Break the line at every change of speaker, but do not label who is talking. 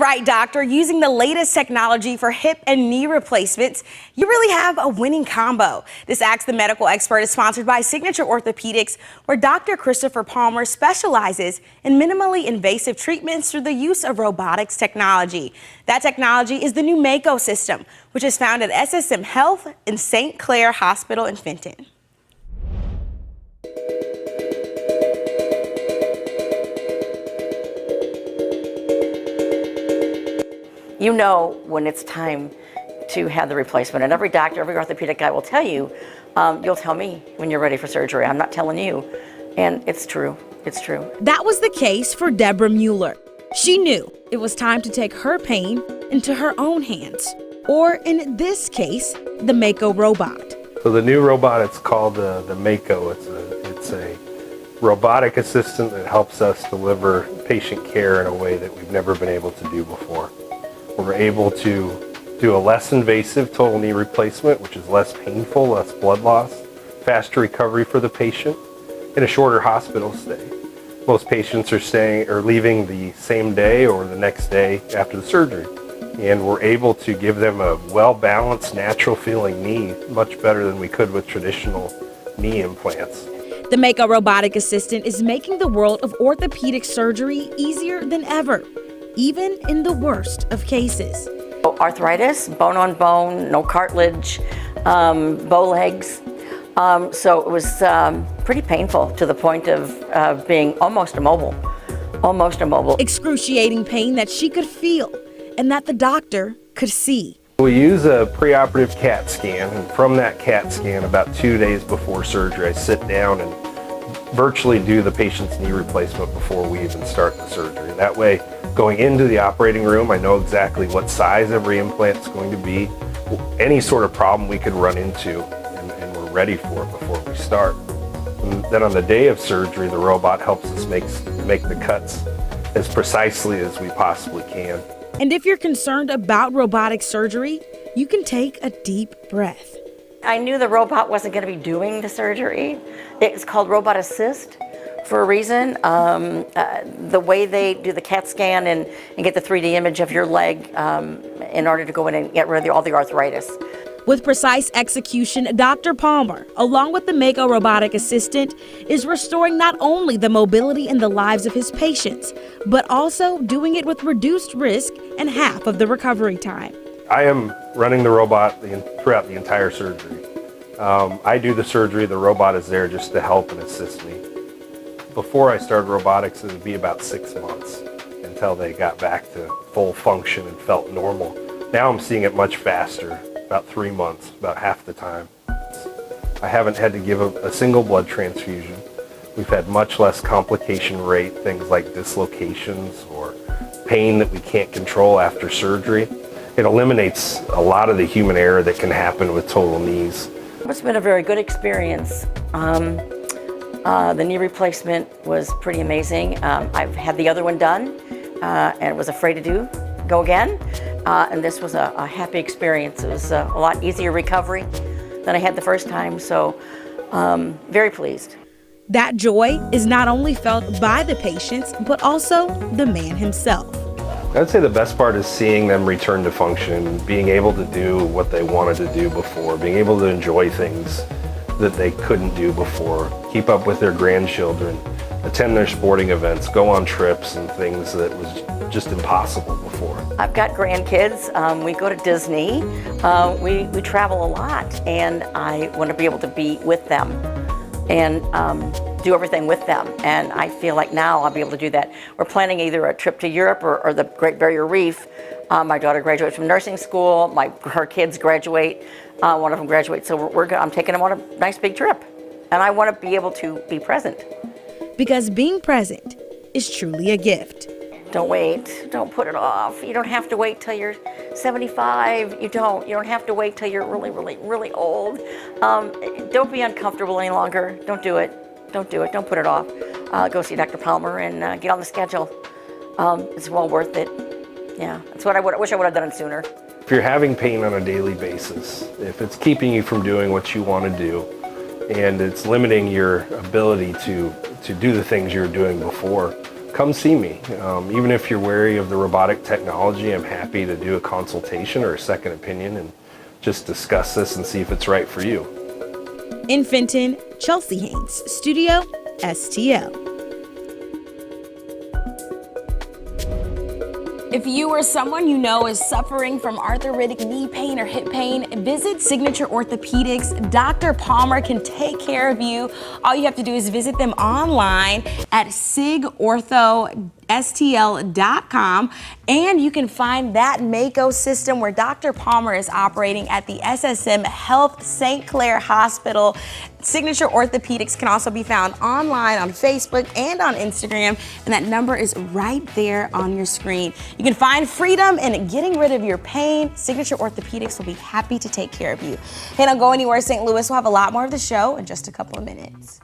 right, doctor. Using the latest technology for hip and knee replacements, you really have a winning combo. This Ask the Medical Expert is sponsored by Signature Orthopedics, where Dr. Christopher Palmer specializes in minimally invasive treatments through the use of robotics technology. That technology is the new MAKO system, which is found at SSM Health in St. Clair Hospital in Fenton.
You know when it's time to have the replacement, and every doctor, every orthopedic guy will tell you, you'll tell me when you're ready for surgery. I'm not telling you. And it's true. It's true.
That was the case for Deborah Mueller. She knew it was time to take her pain into her own hands, or in this case, the MAKO robot.
So the new robot, it's called the MAKO. It's a robotic assistant that helps us deliver patient care in a way that we've never been able to do before. We're able to do a less invasive total knee replacement, which is less painful, less blood loss, faster recovery for the patient, and a shorter hospital stay. Most patients are leaving the same day or the next day after the surgery. And we're able to give them a well-balanced, natural-feeling knee, much better than we could with traditional knee implants.
The MAKO robotic assistant is making the world of orthopedic surgery easier than ever, even in the worst of cases.
Arthritis, bone on bone, no cartilage, bow legs. So it was pretty painful to the point of being almost immobile.
Excruciating pain that she could feel and that the doctor could see.
We use a preoperative CAT scan, and from that CAT scan, about 2 days before surgery, I sit down and virtually do the patient's knee replacement before we even start the surgery. That way, going into the operating room, I know exactly what size every implant is going to be, any sort of problem we could run into, and we're ready for it before we start. And then on the day of surgery, the robot helps us make the cuts as precisely as we possibly can.
And if you're concerned about robotic surgery, you can take a deep breath.
I knew the robot wasn't going to be doing the surgery. It's called Robot Assist for a reason. The way they do the CAT scan and get the 3D image of your leg in order to go in and get rid of all the arthritis.
With precise execution, Dr. Palmer, along with the MAKO robotic assistant, is restoring not only the mobility in the lives of his patients, but also doing it with reduced risk and half of the recovery time.
I am running the robot throughout the entire surgery. I do the surgery, the robot is there just to help and assist me. Before I started robotics, it would be about 6 months until they got back to full function and felt normal. Now I'm seeing it much faster, about 3 months, about half the time. I haven't had to give a single blood transfusion. We've had much less complication rate, things like dislocations or pain that we can't control after surgery. It eliminates a lot of the human error that can happen with total knees.
It's been a very good experience. The knee replacement was pretty amazing. I've had the other one done and was afraid to go again. And this was a happy experience. It was a lot easier recovery than I had the first time, so very pleased.
That joy is not only felt by the patients, but also the man himself.
I'd say the best part is seeing them return to function, being able to do what they wanted to do before, being able to enjoy things that they couldn't do before, keep up with their grandchildren, attend their sporting events, go on trips and things that was just impossible before.
I've got grandkids. We go to Disney. We travel a lot, and I want to be able to be with them and do everything with them. And I feel like now I'll be able to do that. We're planning either a trip to Europe or the Great Barrier Reef. My daughter graduates from nursing school. Her kids graduate. One of them graduates. So I'm taking them on a nice big trip. And I want to be able to be present.
Because being present is truly a gift.
Don't wait. Don't put it off. You don't have to wait till you're 75. You don't have to wait till you're really, really, really old. Don't be uncomfortable any longer. Don't do it. Don't do it. Don't put it off. Go see Dr. Palmer and get on the schedule. It's well worth it. Yeah, that's what I wish I would have done it sooner.
If you're having pain on a daily basis, if it's keeping you from doing what you want to do, and it's limiting your ability to do the things you were doing before, come see me. Even if you're wary of the robotic technology, I'm happy to do a consultation or a second opinion and just discuss this and see if it's right for you.
In Fenton, Chelsea Haynes, Studio STL. If you or someone you know is suffering from arthritic knee pain or hip pain, visit Signature Orthopedics. Dr. Palmer can take care of you. All you have to do is visit them online at sigorthostl.com, and you can find that MAKO system where Dr. Palmer is operating at the SSM Health St. Clair Hospital. Signature Orthopedics can also be found online on Facebook and on Instagram, and that number is right there on your screen. You can find freedom in getting rid of your pain. Signature Orthopedics will be happy to take care of you. Hey, don't go anywhere, St. Louis. We'll have a lot more of the show in just a couple of minutes.